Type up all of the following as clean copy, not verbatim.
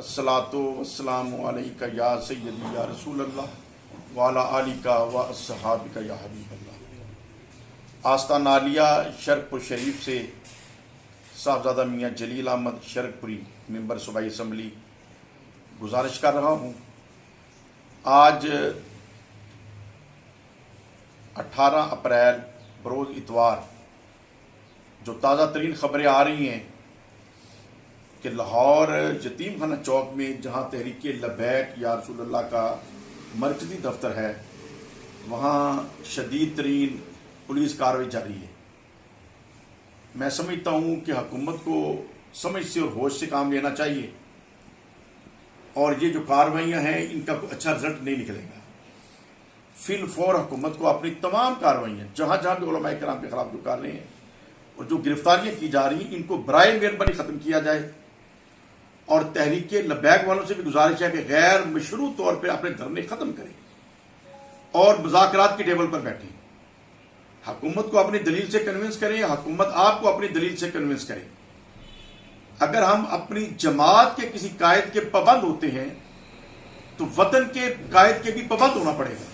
الصلاۃ والسلام علیک یا سیدی یا رسول اللہ وعلی آلک و اصحابک یا حبیب اللہ۔ آستان عالیہ شرق پور شریف سے صاحبزادہ میاں جلیل احمد شرق پوری ممبر صوبائی اسمبلی گزارش کر رہا ہوں۔ آج 18 اپریل بروز اتوار جو تازہ ترین خبریں آ رہی ہیں کہ لاہور یتیم خانہ چوک میں جہاں تحریک لبیک یا رسول اللہ کا مرکزی دفتر ہے وہاں شدید ترین پولیس کارروائی جاری ہے۔ میں سمجھتا ہوں کہ حکومت کو سمجھ سے اور ہوش سے کام لینا چاہیے اور یہ جو کارروائیاں ہیں ان کا کوئی اچھا رزلٹ نہیں نکلے گا۔ فی الفور حکومت کو اپنی تمام کارروائیاں جہاں جہاں بھی علماء کرام کے خلاف جو کر رہے ہیں اور جو گرفتاریاں کی جا رہی ہیں ان کو برائے مہربانی ختم کیا جائے، اور تحریک لبیک والوں سے بھی گزارش ہے کہ غیر مشروع طور پہ اپنے دھرنے ختم کریں اور مذاکرات کی ٹیبل پر بیٹھیں۔ حکومت کو اپنی دلیل سے کنونس کریں، حکومت آپ کو اپنی دلیل سے کنونس کریں۔ اگر ہم اپنی جماعت کے کسی قائد کے پابند ہوتے ہیں تو وطن کے قائد کے بھی پابند ہونا پڑے گا۔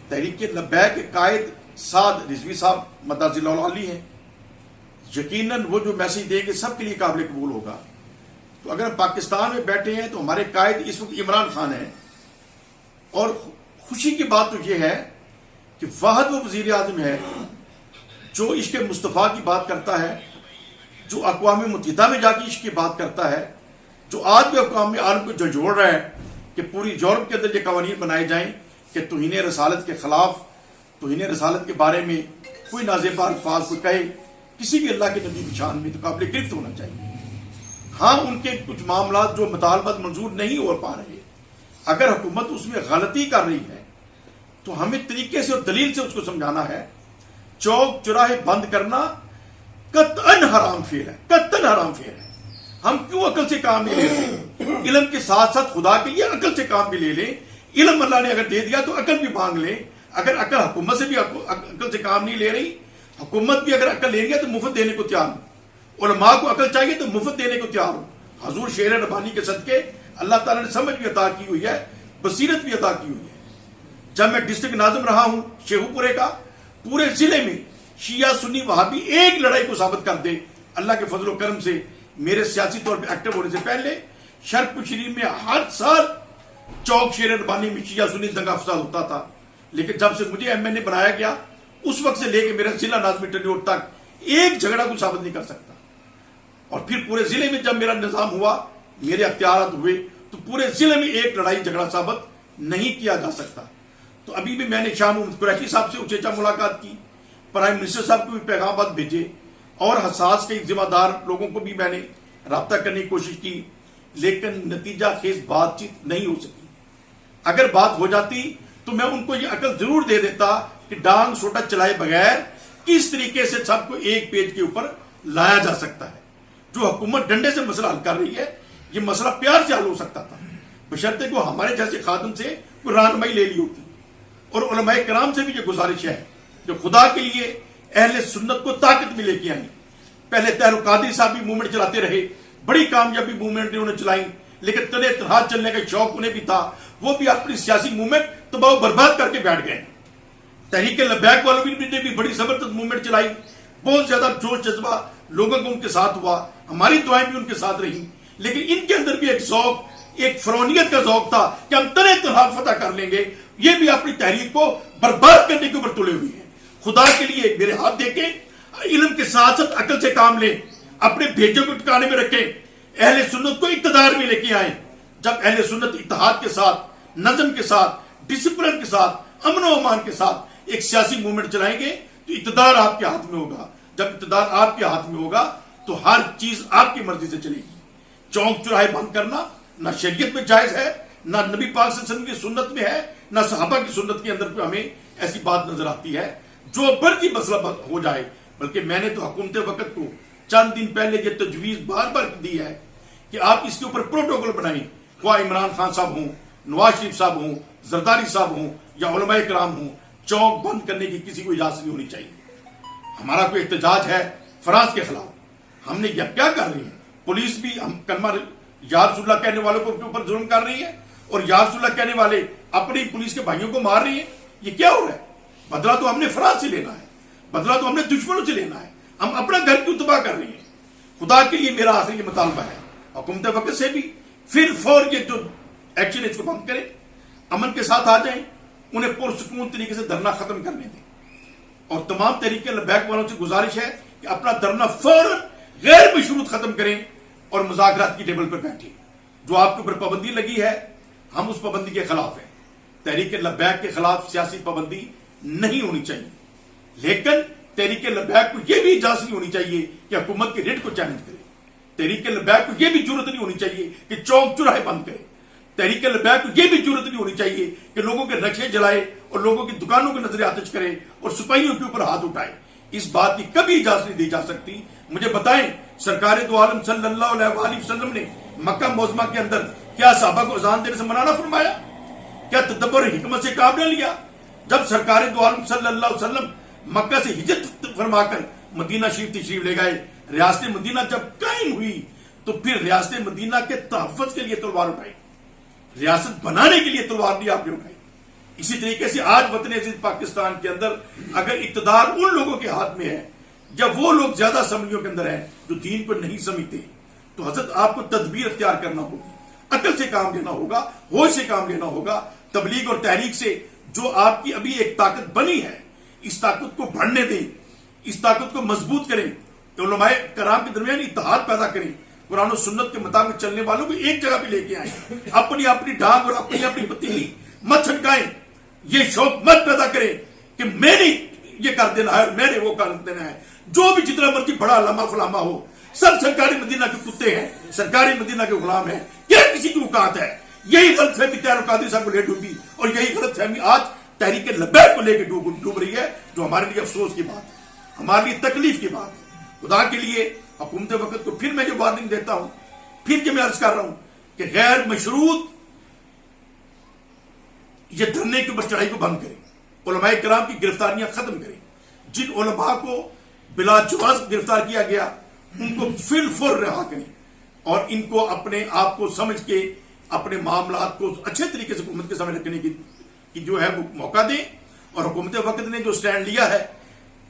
تحریک لبیک کے قائد سعد رضوی صاحب مداز اللہ علی ہیں، یقیناً وہ جو میسج دیں گے سب کے لیے قابل قبول ہوگا۔ تو اگر ہم پاکستان میں بیٹھے ہیں تو ہمارے قائد اس وقت عمران خان ہیں، اور خوشی کی بات تو یہ ہے کہ واحد وہ وزیر اعظم ہے جو عشق مصطفیٰ کی بات کرتا ہے، جو اقوام متحدہ میں جا کے عشق کی بات کرتا ہے، جو آج بھی اقوام عالم کو جھنجھوڑ رہا ہے کہ پوری یورپ کے اندر یہ قوانین بنائے جائیں کہ توہین رسالت کے خلاف، توہین رسالت کے بارے میں کوئی نازیبا الفاظ کو کہے کسی بھی اللہ کے نبی کی شان میں تو قابل گرفت ہونا چاہیے۔ ہاں ان کے کچھ معاملات جو مطالبات منظور نہیں ہو پا رہے، اگر حکومت اس میں غلطی کر رہی ہے تو ہمیں طریقے سے اور دلیل سے اس کو سمجھانا ہے۔ چوک چوراہے بند کرنا قطعاً حرام فعل ہے، قطعاً حرام فعل ہے۔ ہم کیوں عقل سے کام نہیں لے رہے؟ علم کے ساتھ ساتھ خدا کے لیے عقل سے کام بھی لے لیں۔ علم اللہ نے اگر دے دیا تو عقل بھی مانگ لیں۔ اگر عقل حکومت سے بھی عقل سے کام نہیں لے رہی، حکومت بھی اگر عقل لے رہی ہے تو مفت دینے کو تیار ہو۔ علماء کو عقل چاہیے تو مفت دینے کو تیار ہو۔ حضور شیر ربانی کے صدقے اللہ تعالیٰ نے سمجھ بھی عطا کی ہوئی ہے، بصیرت بھی عطا کی ہوئی ہے۔ جب میں ڈسٹرکٹ ناظم رہا ہوں شیخو پورے کا، پورے ضلع میں شیعہ سنی وہابی ایک لڑائی کو ثابت کر دے، اللہ کے فضل و کرم سے میرے سیاسی طور پہ ایکٹیو ہونے سے پہلے شرق پور شریف میں ہر سال چوک شیر ربانی میں شیعہ سنی دنگا فساد ہوتا تھا، لیکن جب سے مجھے ایم این اے بنایا گیا اس وقت سے لے کے میرا ضلع ناظمی ٹنیور تک ایک جھگڑا کو ثابت نہیں کر سکتا۔ اور پھر پورے ضلع میں جب میرا نظام ہوا، میرے اختیارات ہوئے، تو پورے ضلع میں ایک لڑائی جھگڑا ثابت نہیں کیا جا سکتا۔ تو ابھی بھی میں نے شاہ محمود قریشی صاحب سے اچھا ملاقات کی، پرائم منسٹر صاحب کو بھی پیغامات بھیجے، اور حساس کے ذمہ دار لوگوں کو بھی میں نے رابطہ کرنے کی کوشش کی، لیکن نتیجہ خیز بات چیت نہیں ہو سکی۔ اگر بات ہو جاتی تو میں ان کو یہ عقل ضرور دے دیتا کہ ڈانگ سوٹا چلائے بغیر کس طریقے سے سب کو ایک پیج کے اوپر لایا جا سکتا ہے۔ جو حکومت ڈنڈے سے مسئلہ حل کر رہی ہے، یہ مسئلہ پیار سے حل ہو سکتا تھا، بشرطے کو ہمارے جیسے خادم سے کوئی رہنمائی لے لی ہوتی۔ اور علماء کرام سے بھی یہ گزارش ہے جو خدا کے لیے اہل سنت کو طاقت میں لے کے آئیں۔ پہلے طاہر القادری صاحب بھی موومنٹ چلاتے رہے، بڑی کامیابی موومنٹ انہوں نے چلائی، لیکن تنے تنہا چلنے کا شوق انہیں بھی تھا، وہ بھی اپنی سیاسی موومنٹ تباہ و برباد کر کے بیٹھ گئے۔ تحریک لبیک والوں نے بھی بڑی زبردست موومنٹ چلائی، بہت زیادہ جوش جذبہ لوگوں کو ان کے ساتھ ہوا، ہماری دعائیں بھی ان کے ساتھ رہیں، لیکن ان کے اندر بھی ایک ذوق، ایک فرونیت کا ذوق تھا کہ ہم تنے تنہا فتح کر لیں گے۔ یہ بھی اپنی تحریک کو برباد کرنے کے اوپر تلے ہوئے ہیں۔ خدا کے لیے میرے ہاتھ دے کے علم کے ساتھ ساتھ عقل سے کام لیں، اپنے بھیجوں کو ٹھکانے میں رکھیں، اہل سنت کو اقتدار میں لے کے آئیں۔ جب اہل سنت اتحاد کے ساتھ، نظم کے ساتھ، ڈسپلن کے ساتھ، امن و امان کے ساتھ ایک سیاسی موومنٹ چلائیں گے تو اقتدار آپ کے ہاتھ میں ہوگا۔ جب اقتدار آپ کے ہاتھ میں ہوگا تو ہر چیز آپ کی مرضی سے چلے گی۔ چوک چوراہے بند کرنا نہ شریعت میں جائز ہے، نہ نبی پاک صلی اللہ علیہ وسلم کی سنت میں ہے، نہ صحابہ کی سنت کے اندر کوئی ہمیں ایسی بات نظر آتی ہے۔ جو برقی مسئلہ ہو جائے، بلکہ میں نے تو حکومت وقت کو چند دن پہلے یہ تجویز بار بار دی ہے کہ آپ اس کے اوپر پروٹوکول بنائیں، خواہ عمران خان صاحب ہوں، نواز شریف صاحب ہوں، زرداری صاحب ہوں یا علماء کرام ہوں، چوک بند کرنے کی کسی کو اجازت نہیں ہونی چاہیے۔ ہمارا کوئی احتجاج ہے فرانس کے خلاف، ہم نے یہ کیا کر رہی ہے؟ پولیس بھی ہم کلمہ یا رسول اللہ کہنے والوں کے اوپر ظلم کر رہی ہے اور یا رسول اللہ کہنے والے اپنی پولیس کے بھائیوں کو مار رہی ہیں. یہ کیا ہو رہا ہے؟ بدلہ تو ہم نے فرانس سے لینا ہے, بدلہ تو ہم نے دشمنوں سے لینا ہے, ہم اپنا گھر کیوں تباہ کر رہے ہیں؟ خدا کے لیے میرا آخری یہ مطالبہ ہے حکومت وقت سے بھی پھر فور یہ جو ایکشن اس کو بند کریں, امن کے ساتھ آ جائیں, انہیں پرسکون طریقے سے دھرنا ختم کرنے دیں. اور تمام تحریک لبیک والوں سے گزارش ہے کہ اپنا دھرنا فوراً غیر مشروط ختم کریں اور مذاکرات کی ٹیبل پر بیٹھیں. جو آپ کے اوپر پابندی لگی ہے ہم اس پابندی کے خلاف ہیں. تحریک لبیک کے خلاف سیاسی پابندی نہیں ہونی چاہیے, لیکن تحریک لبیک کو یہ بھی اجازت نہیں ہونی چاہیے کہ حکومت کے ریٹ کو چیلنج کرے. تحریک لبیک کو یہ بھی ضرورت نہیں ہونی چاہیے کہ چوک چوراہے بند کرے. تحریک لبیک کو یہ بھی ضرورت نہیں ہونی چاہیے کہ لوگوں کے رکشے جلائے اور لوگوں کی دکانوں کے نظر آتش کرے اور سپاہیوں کے اوپر ہاتھ اٹھائے. اس بات کی کبھی اجازت نہیں دی جا سکتی. مجھے بتائیں سرکار دو عالم صلی اللہ علیہ وآلہ وسلم نے مکہ معظمہ کے اندر کیا صحابہ کو اذان دینے سے منع فرمایا؟ کیا تدبر حکمت سے کام نہ لیا؟ جب سرکار دو عالم صلی اللہ علیہ وسلم مکہ سے ہجرت فرما کر مدینہ شریف تشریف لے گئے, ریاست مدینہ جب قائم ہوئی تو پھر ریاست مدینہ کے تحفظ کے لیے تلوار اٹھائی, ریاست بنانے کے لیے تلوار نہیں آپ نے اٹھائی. اسی طریقے سے آج وطن عزیز پاکستان کے اندر اگر اقتدار ان لوگوں کے ہاتھ میں ہے یا وہ لوگ زیادہ اسمبلیوں کے اندر ہیں جو دین کو نہیں سمجھتے, تو حضرت آپ کو تدبیر اختیار کرنا ہوگی, عقل سے کام لینا ہوگا, ہوش سے کام لینا ہوگا. تبلیغ اور تحریک سے جو آپ کی ابھی ایک طاقت بنی ہے اس طاقت کو بڑھنے دیں, اس طاقت کو مضبوط کریں, علماء کرام کے درمیان اتحاد پیدا کریں, قرآن و سنت کے مطابق چلنے والوں کو ایک جگہ پہ لے کے آئیں, اپنی اپنی ڈھانگ اور اپنی اپنی پتیلی مت چھٹکائیں. یہ شوق مت پیدا کریں کہ میں نے یہ کر دینا ہے اور میں نے وہ کر دینا ہے. جو بھی جتنا مرضی بڑا لمحہ فلامہ ہو, سب سرکاری مدینہ کے کتے ہیں, سرکاری مدینہ کے غلام ہیں. کیا کسی کی اوقات ہے؟ یہی غلط فہمی تیار قادری صاحب کو لے ڈوبی اور یہی غلط فہمی آج تحریک لبیک کو لے کے ڈوب رہی ہے, جو ہمارے لیے افسوس کی بات ہے, ہمارے لیے تکلیف کی بات ہے. خدا کے لیے حکومت وقت کو پھر میں جو وارننگ دیتا ہوں, پھر جو میں عرض کر رہا ہوں کہ غیر مشروط یہ دھرنے کے اوپر چڑھائی کو بند کریں, علماء کرام کی گرفتاریاں ختم کریں. جن علماء کو بلا جواز گرفتار کیا گیا ان کو فی الفور رہا کریں اور ان کو اپنے آپ کو سمجھ کے اپنے معاملات کو اچھے طریقے سے حکومت کے سامنے رکھنے کی جو ہے وہ موقع دیں. اور حکومت وقت نے جو سٹینڈ لیا ہے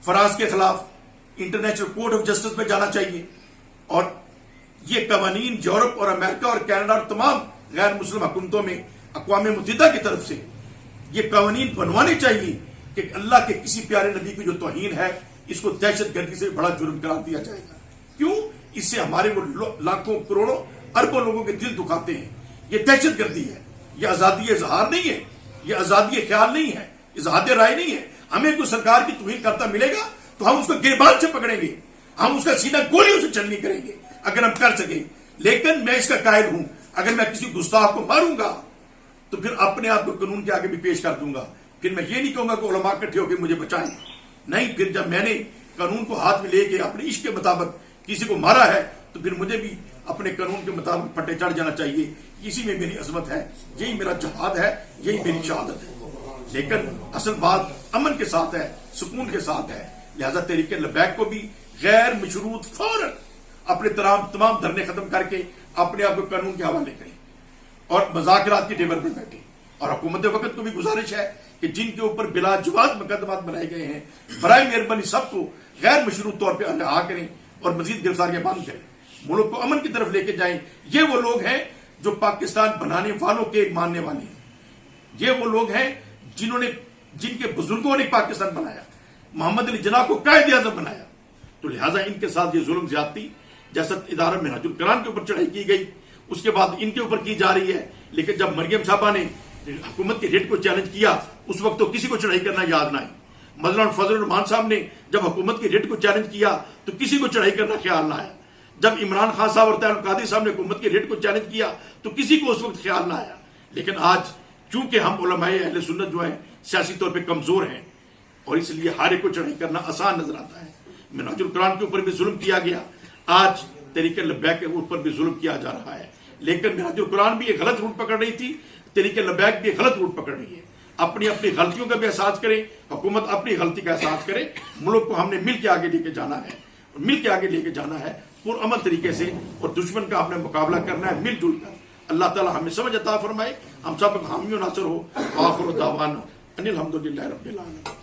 فرانس کے خلاف انٹرنیشنل کورٹ آف جسٹس میں جانا چاہیے, اور یہ قوانین یورپ اور امریکہ اور کینیڈا اور تمام غیر مسلم حکومتوں میں اقوام متحدہ کی طرف سے یہ قوانین بنوانے چاہیے کہ اللہ کے کسی پیارے نبی کی جو توہین ہے اس کو دہشت گردی سے بڑا جرم قرار دیا جائے گا. کیوں؟ اس سے ہمارے وہ لاکھوں کروڑوں اربوں لوگوں کے دل دکھاتے ہیں. یہ دہشت گردی ہے, یہ آزادی اظہار نہیں ہے, یہ آزادی خیال نہیں ہے, اظہار رائے نہیں ہے. ہمیں کوئی سرکار کی توہین کرتا ملے گا تو ہم اس کو گریبان سے پکڑیں گے, ہم اس کا سینہ گولیوں سے چلنی کریں گے اگر ہم کر سکیں. لیکن میں اس کا قائل ہوں اگر میں کسی گستاخ کو ماروں گا تو پھر اپنے آپ کو قانون کے آگے بھی پیش کر دوں گا. پھر میں یہ نہیں کہوں گا کہ علماء اکٹھے ہو کے مجھے بچائیں. نہیں, پھر جب میں نے قانون کو ہاتھ میں لے کے اپنے عشق کے مطابق کسی کو مارا ہے تو پھر مجھے بھی اپنے قانون کے مطابق پٹے چڑھ جانا چاہیے. اسی میں میری عظمت ہے, یہی میرا جہاد ہے, یہی میری شہادت ہے. لیکن اصل بات امن کے ساتھ ہے, سکون کے ساتھ ہے. لہذا تحریک لبیک کو بھی غیر مشروط فوراً اپنے تمام دھرنے ختم کر کے اپنے آپ کو قانون کے حوالے کریں اور مذاکرات کی ٹیبل پر بیٹھیں. اور حکومت وقت کو بھی گزارش ہے کہ جن کے اوپر بلا جواز مقدمات بنائے گئے ہیں برائے مہربانی سب کو غیر مشروط طور پہ رہا کریں اور مزید گرفتاریاں بند کریں, ملک کو امن کی طرف لے کے جائیں. یہ وہ لوگ ہیں جو پاکستان بنانے والوں کے ماننے والے ہیں, یہ وہ لوگ ہیں جن کے بزرگوں نے پاکستان بنایا, محمد علی جناح کو قائد اعظم بنایا. تو لہٰذا ان کے ساتھ یہ ظلم زیادتی جیسا ادارہ منہاج القرآن کے اوپر چڑھائی کی گئی اس کے بعد ان کے اوپر کی جا رہی ہے. لیکن جب مریم صاحبہ نے حکومت کے ریٹ کو چیلنج کیا اس وقت تو کسی کو چڑھائی کرنا یاد نہ آئی. مثلا فضل الرحمان صاحب نے جب حکومت کے ریٹ کو چیلنج کیا تو کسی کو چڑھائی کرنا خیال نہ آیا. جب عمران خان صاحب اور طاہر القادری صاحب نے حکومت کے ریٹ کو چیلنج کیا تو کسی کو اس وقت خیال نہ آیا. لیکن آج چونکہ ہم علماء اہل سنت جو ہیں سیاسی طور پہ کمزور ہیں اور اس لیے ہر ایک کو چڑھائی کرنا آسان نظر آتا ہے. منہاج القرآن کے اوپر بھی ظلم کیا گیا, آج تحریک لبیک کے اوپر بھی ظلم کیا جا رہا ہے. لیکن منہاج القرآن بھی ایک غلط روٹ پکڑ رہی تھی, تحریک لبیک بھی ایک غلط روٹ پکڑ رہی ہے. اپنی اپنی غلطیوں کا بھی احساس کریں, حکومت اپنی غلطی کا احساس کرے. ملک کو ہم نے مل کے آگے لے کے جانا ہے, مل کے آگے لے کے جانا ہے. پرامن طریقے سے، اور دشمن کا آپ نے مقابلہ کرنا ہے مل جل کر۔ اللہ تعالی ہمیں سمجھ عطا فرمائے، ہم سب حامی و ناصر ہو۔ آخر دعوانا ان الحمدللہ رب العالمین۔